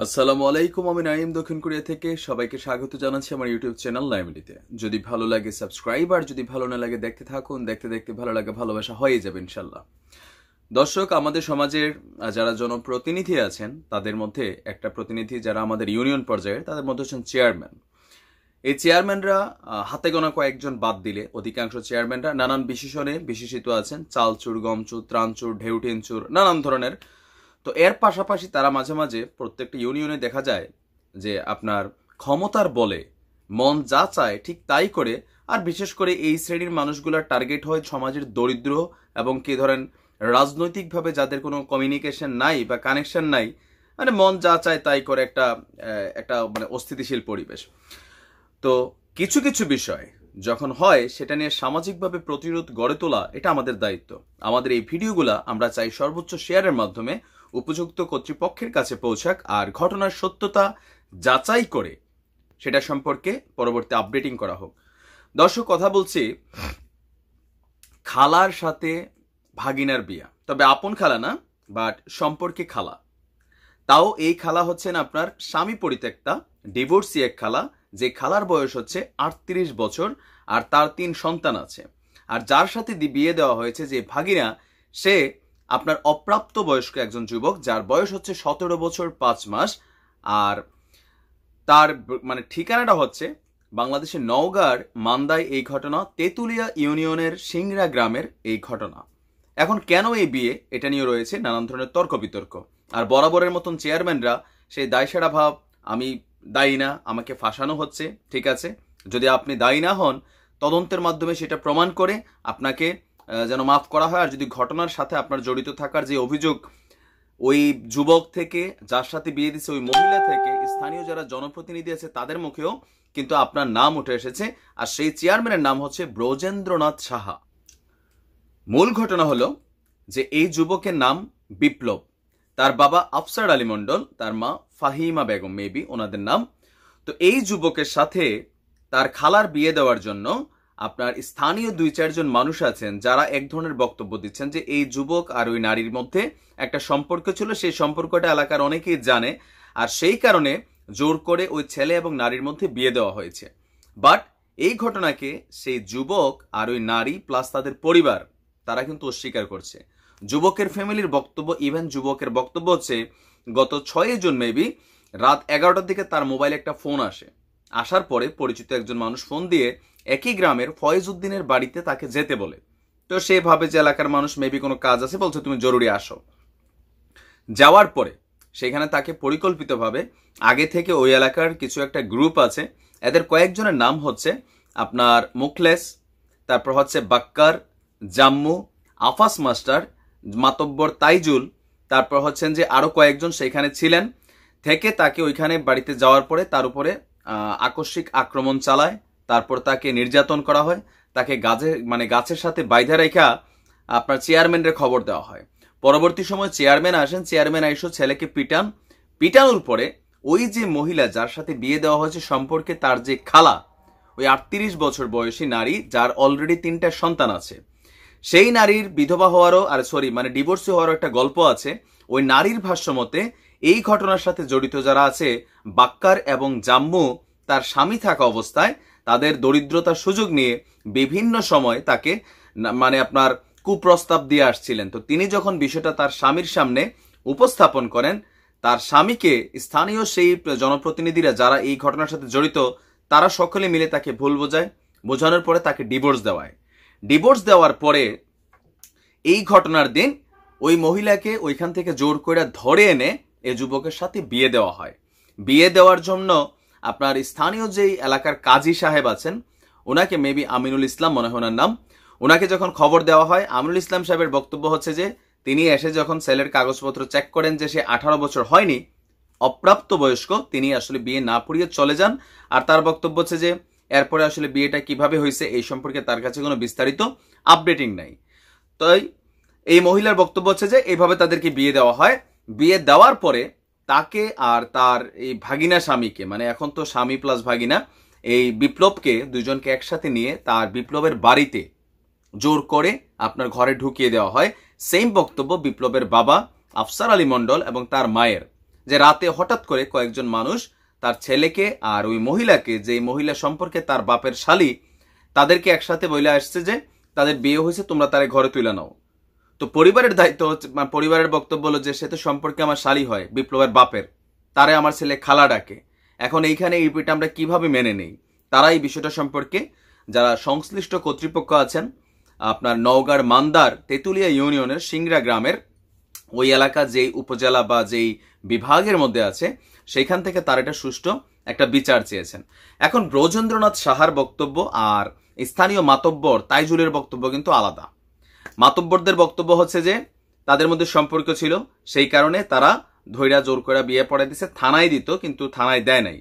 আসসালামু আলাইকুম, আমি নাইম দক্ষিণ কোরিয়া থেকে সবাইকে স্বাগত জানাচ্ছি আমার ইউটিউব চ্যানেল নাইমলিতে। যদি ভালো লাগে সাবস্ক্রাইব, আর যদি ভালো না লাগে দেখতে থাকুন। দেখতে দেখতে ভালো লাগে, ভালোবাসা হয়ে যাবে ইনশাল্লাহ। দর্শক, আমাদের সমাজের যারা জনপ্রতিনিধি আছেন তাদের মধ্যে একটা প্রতিনিধি যারা আমাদের ইউনিয়ন পর্যায়ে, তাদের মধ্যে হচ্ছেন চেয়ারম্যান। এই চেয়ারম্যানরা হাতে গোনা কয়েকজন বাদ দিলে অধিকাংশ চেয়ারম্যানরা নানান বিশেষণে বিশেষিত আছেন। চালচুর, গমচুর, ত্রাণচুর, ঢেউটিনচুর, নানান ধরনের। তো এর পাশাপাশি তারা মাঝে মাঝে প্রত্যেকটা ইউনিয়নে দেখা যায় যে আপনার ক্ষমতার বলে মন যা চায় ঠিক তাই করে। আর বিশেষ করে এই শ্রেণীর মানুষগুলোর টার্গেট হয় সমাজের দরিদ্র এবং কি ধরেন রাজনৈতিকভাবে যাদের কোনো কমিউনিকেশন নাই বা কানেকশন নাই, মানে মন যা চায় তাই করে একটা একটা মানে অস্থিতিশীল পরিবেশ। তো কিছু কিছু বিষয় যখন হয় সেটা নিয়ে সামাজিকভাবে প্রতিরোধ গড়ে তোলা এটা আমাদের দায়িত্ব। আমাদের এই ভিডিওগুলা আমরা চাই সর্বোচ্চ শেয়ারের মাধ্যমে উপযুক্ত কর্তৃপক্ষের কাছে পৌঁছাক, আর ঘটনার সত্যতা যাচাই করে সেটা সম্পর্কে পরবর্তী আপডেটিং করা হোক। দর্শক, কথা বলছি খালার সাথে ভাগিনার বিয়া, তবে আপন খালা না, বাট সম্পর্কে খালা। তাও এই খালা হচ্ছেন আপনার স্বামী পরিত্যক্তা ডিভোর্সি এক খালা, যে খালার বয়স হচ্ছে 38 বছর, আর তার 3 সন্তান আছে। আর যার সাথে বিয়ে দেওয়া হয়েছে যে ভাগিনা, সে আপনার অপ্রাপ্ত বয়স্ক একজন যুবক, যার বয়স হচ্ছে 17 বছর 5 মাস। আর তার মানে ঠিকানাটা হচ্ছে বাংলাদেশের নওগাঁর মান্দায় এই ঘটনা, তেঁতুলিয়া ইউনিয়নের সিংড়া গ্রামের এই ঘটনা। এখন কেন এই বিয়ে, এটা নিয়ে রয়েছে নানান ধরনের তর্ক বিতর্ক। আর বরাবরের মতন চেয়ারম্যানরা সেই দায়সারা ভাব, আমি দায়ী না, আমাকে ফাঁসানো হচ্ছে। ঠিক আছে, যদি আপনি দায়ী না হন, তদন্তের মাধ্যমে সেটা প্রমাণ করে আপনাকে যেন মাফ করা হয়। আর যদি ঘটনার সাথে আপনার জড়িত থাকার যে অভিযোগ, ওই যুবক থেকে, যার সাথে বিয়ে দিচ্ছে ওই মহিলা থেকে, স্থানীয় যারা জনপ্রতিনিধি আছে তাদের মুখেও কিন্তু আপনার নাম উঠে এসেছে। আর সেই চেয়ারম্যানের নাম হচ্ছে ব্রজেন্দ্রনাথ সাহা। মূল ঘটনা হলো যে এই যুবকের নাম বিপ্লব, তার বাবা আফসার আলী মন্ডল, তার মা ফাহিমা বেগম, মেবি ওনাদের নাম। তো এই যুবকের সাথে তার খালার বিয়ে দেওয়ার জন্য আপনার স্থানীয় 2-4 জন মানুষ আছেন যারা এক ধরনের বক্তব্য দিচ্ছেন যে এই যুবক আর ওই নারীর মধ্যে একটা সম্পর্ক ছিল, সেই সম্পর্কটা এলাকার অনেকেই জানে, আর সেই কারণে জোর করে ওই ছেলে এবং নারীর মধ্যে বিয়ে দেওয়া হয়েছে। বাট এই ঘটনাকে সেই যুবক আর ওই নারী প্লাস তাদের পরিবার তারা কিন্তু অস্বীকার করছে। যুবকের ফ্যামিলির বক্তব্য, ইভেন যুবকের বক্তব্য হচ্ছে গত 6 জুন মেবি রাত 11টার দিকে তার মোবাইলে একটা ফোন আসে। আসার পরে পরিচিত একজন মানুষ ফোন দিয়ে একই গ্রামের ফয়েজ উদ্দিনের বাড়িতে তাকে যেতে বলে। তো সে ভাবে যে এলাকার মানুষ, মেবি কোনো কাজ আছে, বলছে তুমি জরুরি আসো। যাওয়ার পরে সেখানে তাকে পরিকল্পিতভাবে আগে থেকে ওই এলাকার কিছু একটা গ্রুপ আছে, এদের কয়েকজনের নাম হচ্ছে আপনার মুখলেস, তারপর হচ্ছে বাক্কার, জাম্মু, আফাস মাস্টার, মাতব্বর তাইজুল, তারপর হচ্ছেন যে আরো কয়েকজন সেখানে ছিলেন, থেকে তাকে ওইখানে বাড়িতে যাওয়ার পরে তার উপরে আকস্মিক আক্রমণ চালায়। তারপর তাকে নির্যাতন করা হয়, তাকে গাছের সাথে বাইধা রেখা আপনার চেয়ারম্যানের খবর দেওয়া হয়। পরবর্তী সময় চেয়ারম্যান আসেন, চেয়ারম্যান আইসো ছেলেকে পিটানোর পরে ওই যে মহিলা যার সাথে বিয়ে দেওয়া হয়েছে সম্পর্কে তার যে খালা, ওই 38 বছর বয়সী নারী যার অলরেডি 3টা সন্তান আছে, সেই নারীর বিধবা হওয়ারও ডিভোর্সি হওয়ারও একটা গল্প আছে। ওই নারীর ভাষ্য মতে এই ঘটনার সাথে জড়িত যারা আছে বাক্কার এবং জাম্মু, তার স্বামী থাকা অবস্থায় তাদের দরিদ্রতার সুযোগ নিয়ে বিভিন্ন সময় তাকে আপনার কুপ্রস্তাব দিয়ে আসছিলেন। তো তিনি যখন বিষয়টা তার স্বামীর সামনে উপস্থাপন করেন, তার স্বামীকে স্থানীয় সেই জনপ্রতিনিধিরা যারা এই ঘটনার সাথে জড়িত তারা সকলে মিলে তাকে ভুল বোঝানোর পরে তাকে ডিভোর্স দেওয়ার পরে এই ঘটনার দিন ওই মহিলাকে ওইখান থেকে জোর করে ধরে এনে এই যুবকের সাথে বিয়ে দেওয়া হয়। বিয়ে দেওয়ার জন্য আপনার স্থানীয় যেই এলাকার কাজী সাহেব আছেন, ওনাকে মেবি আমিনুল ইসলাম মনে হয় ওনার নাম, ওনাকে যখন খবর দেওয়া হয়, আমিনুল ইসলাম সাহেবের বক্তব্য হচ্ছে যে তিনি এসে যখন ছেলের কাগজপত্র চেক করেন যে সে 18 বছর হয়নি, অপ্রাপ্ত বয়স্ক, তিনি আসলে বিয়ে না পড়িয়ে চলে যান। আর তার বক্তব্য হচ্ছে যে এরপরে আসলে বিয়েটা কিভাবে হয়েছে এই সম্পর্কে তার কাছে কোনো বিস্তারিত আপডেটিং নাই। তাই এই মহিলার বক্তব্য হচ্ছে যে এইভাবে তাদেরকে বিয়ে দেওয়া হয়। বিয়ে দেওয়ার পরে তাকে আর তার এই ভাগিনা স্বামীকে, মানে এখন তো স্বামী প্লাস ভাগিনা, এই বিপ্লবকে, দুজনকে একসাথে নিয়ে তার বিপ্লবের বাড়িতে জোর করে আপনার ঘরে ঢুকিয়ে দেওয়া হয়। সেম বক্তব্য বিপ্লবের বাবা আফসার আলী মন্ডল এবং তার মায়ের, যে রাতে হঠাৎ করে কয়েকজন মানুষ তার ছেলেকে আর ওই মহিলাকে, যে মহিলা সম্পর্কে তার বাপের শালী, তাদেরকে একসাথে বলে আসছে যে তাদের বিয়ে হয়েছে, তোমরা তারে ঘরে তুলে নাও। তো পরিবারের দায়িত্ব হচ্ছে, পরিবারের বক্তব্য হলো যে সে তো সম্পর্কে আমার শালী হয়, বিপ্লবের বাপের, তারে আমার ছেলে খালা ডাকে। এখন এইখানে এই বিষয়টা আমরা কিভাবে মেনে নেই? তারা এই বিষয়টা সম্পর্কে যারা সংশ্লিষ্ট কর্তৃপক্ষ আছেন, আপনার নওগাঁর মান্দার তেঁতুলিয়া ইউনিয়নের সিংড়া গ্রামের ওই এলাকা যেই উপজেলা বা যেই বিভাগের মধ্যে আছে, সেইখান থেকে তার এটা সুষ্ঠু একটা বিচার চেয়েছেন। এখন ব্রজেন্দ্রনাথ সাহার বক্তব্য আর স্থানীয় মাতব্বর তাইজুলের বক্তব্য কিন্তু আলাদা। মাতব্বরদের বক্তব্য হচ্ছে যে তাদের মধ্যে সম্পর্ক ছিল, সেই কারণে তারা ধৈর্য জোর করে বিয়ে পড়াই দিছে, থানায় দিত কিন্তু থানায় দেয় নাই।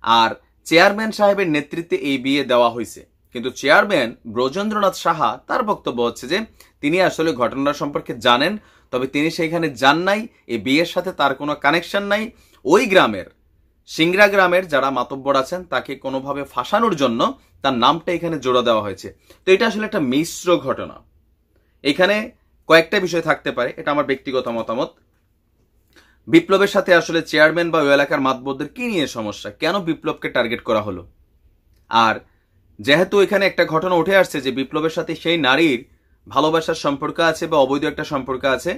আর চেয়ারম্যান সাহেবের নেতৃত্বে এই বিয়ে দেওয়া হয়েছে, কিন্তু চেয়ারম্যান ব্রজেন্দ্রনাথ সাহা তার বক্তব্য হচ্ছে যে তিনি আসলে ঘটনার সম্পর্কে জানেন, তবে তিনি সেইখানে যান নাই, এই বিয়ের সাথে তার কোনো কানেকশন নাই। ওই গ্রামের, সিংড়া গ্রামের যারা মাতব্বর আছেন তাকে কোনোভাবে ফাঁসানোর জন্য তার নামটা এখানে জোড়া দেওয়া হয়েছে। তো এটা আসলে একটা মিশ্র ঘটনা। এখানে কয়েকটা বিষয় থাকতে পারে, এটা আমার ব্যক্তিগত মতামত। বিপ্লবের সাথে আসলে চেয়ারম্যান বা ওই এলাকার মাতব্বরদের কি নিয়ে সমস্যা, কেন বিপ্লবকে টার্গেট করা হলো? আর যেহেতু এখানে একটা ঘটনা উঠে আসছে যে বিপ্লবের সাথে সেই নারীর ভালোবাসার সম্পর্ক আছে বা অবৈধ একটা সম্পর্ক আছে,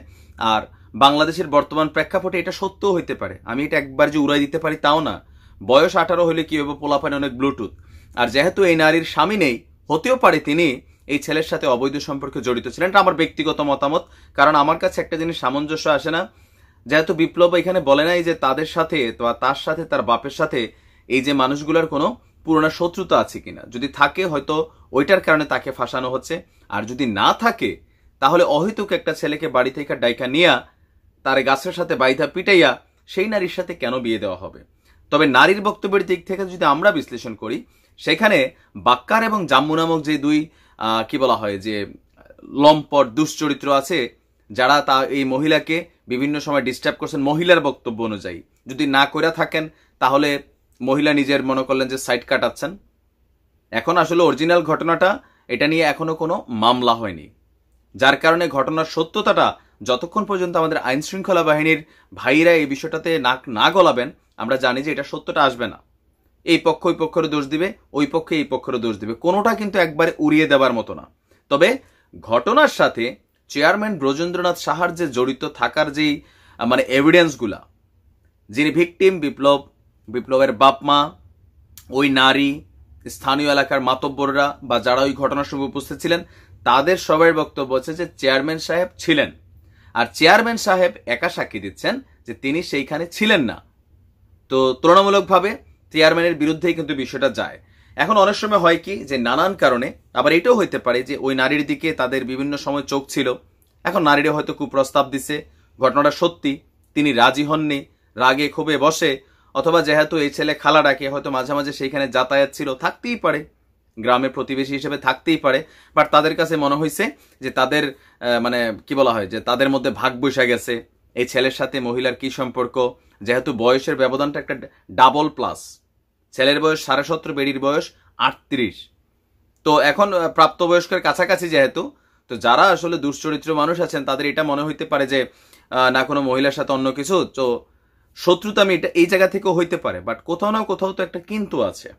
আর বাংলাদেশের বর্তমান প্রেক্ষাপটে এটা সত্যও হইতে পারে, আমি এটা একবার যে উড়াই দিতে পারি তাও না। বয়স 18 হলে কি হবে, পোলাপানে অনেক ব্লুটুথ। আর যেহেতু এই নারীর স্বামী নেই, হতেও পারে তিনি এই ছেলের সাথে অবৈধ সম্পর্কে জড়িত ছিলেন। এটা আমার ব্যক্তিগত মতামত, কারণ আমার কাছে একটা জিনিস সামঞ্জস্য আসে না। যেহেতু বিপ্লব এখানে বলে নাই যে তাদের সাথে বা তার সাথে তার বাপের সাথে এই যে মানুষগুলোর কোনো পুরোনো শত্রুতা আছে কিনা, যদি থাকে হয়তো ওইটার কারণে তাকে ফাঁসানো হচ্ছে, আর যদি না থাকে তাহলে অহেতুক একটা ছেলেকে বাড়ি থেকে ডাইকা নিয়া তার গাছের সাথে বাইধা পিটাইয়া সেই নারীর সাথে কেন বিয়ে দেওয়া হবে? তবে নারীর বক্তব্যের দিক থেকে যদি আমরা বিশ্লেষণ করি, সেখানে বাক্কার এবং জাম্মু নামক যে দুই কি বলা হয় যে লম্পট দুশ্চরিত্র আছে, যারা তা এই মহিলাকে বিভিন্ন সময় ডিস্টার্ব করছেন মহিলার বক্তব্য অনুযায়ী, যদি না করে থাকেন তাহলে মহিলা নিজের মনে করলেন যে সাইড কাটাচ্ছেন। এখন আসলে অরিজিনাল ঘটনাটা এটা নিয়ে এখনো কোনো মামলা হয়নি, যার কারণে ঘটনার সত্যতাটা যতক্ষণ পর্যন্ত আমাদের আইন শৃঙ্খলা বাহিনীর ভাইরা এই বিষয়টাতে নাক না গলাবেন, আমরা জানি যে এটা সত্যটা আসবে না। এই পক্ষ ওই পক্ষের দোষ দিবে, ওই পক্ষে এই পক্ষের দোষ দিবে, কোনোটা কিন্তু একবারে উড়িয়ে দেওয়ার মতো না। তবে ঘটনার সাথে চেয়ারম্যান ব্রজেন্দ্রনাথ সাহার যে জড়িত থাকার যেই মানে এভিডেন্সগুলা, যিনি ভিকটিম বিপ্লবের বাপ মা, ওই নারী, স্থানীয় এলাকার মাতব্বররা বা যারা ওই ঘটনার সময় উপস্থিত ছিলেন, তাদের সবার বক্তব্য হচ্ছে যে চেয়ারম্যান সাহেব ছিলেন, আর চেয়ারম্যান সাহেব একা সাক্ষী দিচ্ছেন যে তিনি সেইখানে ছিলেন না। তো তুলনামূলকভাবে চেয়ারম্যানের বিরুদ্ধেই কিন্তু বিষয়টা যায়। এখন অনেক সময় হয় কি যে নানান কারণে, আবার এটাও হইতে পারে যে ওই নারীর দিকে তাদের বিভিন্ন সময় চোখ ছিল, এখন নারীরা হয়তো কুপ্রস্তাব দিছে, ঘটনাটা সত্যি, তিনি রাজি হননি, রাগে ক্ষোভে বসে, অথবা যেহেতু এই ছেলে খালা ডাকে হয়তো মাঝে মাঝে সেইখানে যাতায়াত ছিল, থাকতেই পারে, গ্রামের প্রতিবেশী হিসেবে থাকতেই পারে, বাট তাদের কাছে মনে হয়েছে যে তাদের মানে কি বলা হয় যে তাদের মধ্যে ভাগ বসে গেছে, এই ছেলের সাথে মহিলার কি সম্পর্ক, যেহেতু বয়সের ব্যবধানটা একটা ডাবল প্লাস, ছেলের বয়স 17.5, বেড়ির বয়স 38, তো এখন প্রাপ্তবয়স্কের কাছাকাছি যেহেতু, তো যারা আসলে দুশ্চরিত্র মানুষ আছেন তাদের এটা মনে হইতে পারে যে না কোনো মহিলার সাথে অন্য কিছু, তো শত্রুতা আমি এটা এই জায়গা থেকেও হইতে পারে, বাট কোথাও না কোথাও তো একটা কিন্তু আছে।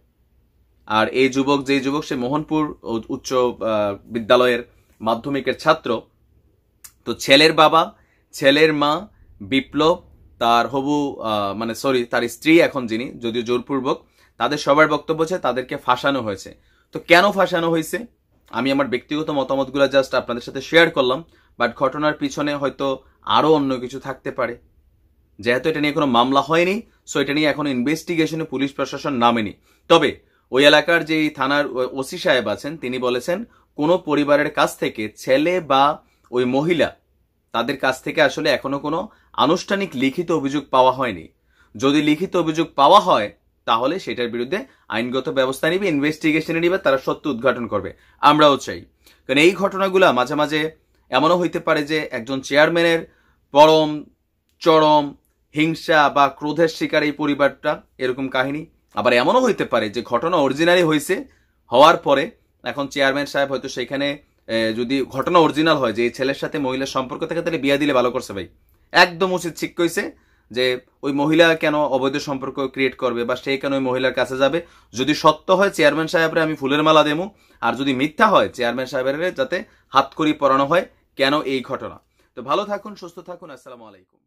আর এই যুবক, যে যুবক, সে মোহনপুর উচ্চ বিদ্যালয়ের মাধ্যমিকের ছাত্র। তো ছেলের বাবা, ছেলের মা, বিপ্লব, তার হবু মানে সরি তার স্ত্রী এখন যিনি, যদিও জোরপূর্বক, তাদের সবার বক্তব্য হচ্ছে তাদেরকে ফাঁসানো হয়েছে। তো কেন ফাঁসানো হয়েছে, আমি আমার ব্যক্তিগত মতামতগুলো জাস্ট আপনাদের সাথে শেয়ার করলাম, বাট ঘটনার পিছনে হয়তো আরো অন্য কিছু থাকতে পারে। যেহেতু এটা নিয়ে কোনো মামলা হয়নি, সো এটা নিয়ে এখনো ইনভেস্টিগেশনে পুলিশ প্রশাসন নামেনি। তবে ওই এলাকার যে থানার ওসি সাহেব আছেন, তিনি বলেছেন কোনো পরিবারের কাছ থেকে ছেলে বা ওই মহিলা, তাদের কাছ থেকে আসলে এখনো কোনো আনুষ্ঠানিক লিখিত অভিযোগ পাওয়া হয়নি। যদি লিখিত অভিযোগ পাওয়া হয় তাহলে সেটার বিরুদ্ধে আইনগত ব্যবস্থা নিবে, ইনভেস্টিগেশনে নিবে, তারা সত্য উদ্ঘাটন করবে, আমরাও চাই। কারণ এই ঘটনাগুলা মাঝে মাঝে এমনও হইতে পারে যে একজন চেয়ারম্যানের চরম হিংসা বা ক্রোধের শিকার এই পরিবারটা, এরকম কাহিনী। আবার এমনও হইতে পারে যে ঘটনা অরিজিনালি হয়েছে, হওয়ার পরে এখন চেয়ারম্যান সাহেব হয়তো সেখানে, যদি ঘটনা অরিজিনাল হয় যে এই ছেলের সাথে মহিলার সম্পর্ক থেকে, তাহলে বিয়া দিলে ভালো করছে ভাই, একদম উচিত, ঠিক কইছে যে ওই মহিলা কেন অবৈধ সম্পর্ক ক্রিয়েট করবে বা সে কেন ওই মহিলার কাছে যাবে। যদি সত্য হয় চেয়ারম্যান সাহেবরে আমি ফুলের মালা দেবো, আর যদি মিথ্যা হয় চেয়ারম্যান সাহেবের যাতে হাতকড়ি পরানো হয়। কেন এই ঘটনা। তো ভালো থাকুন, সুস্থ থাকুন, আসসালামু আলাইকুম।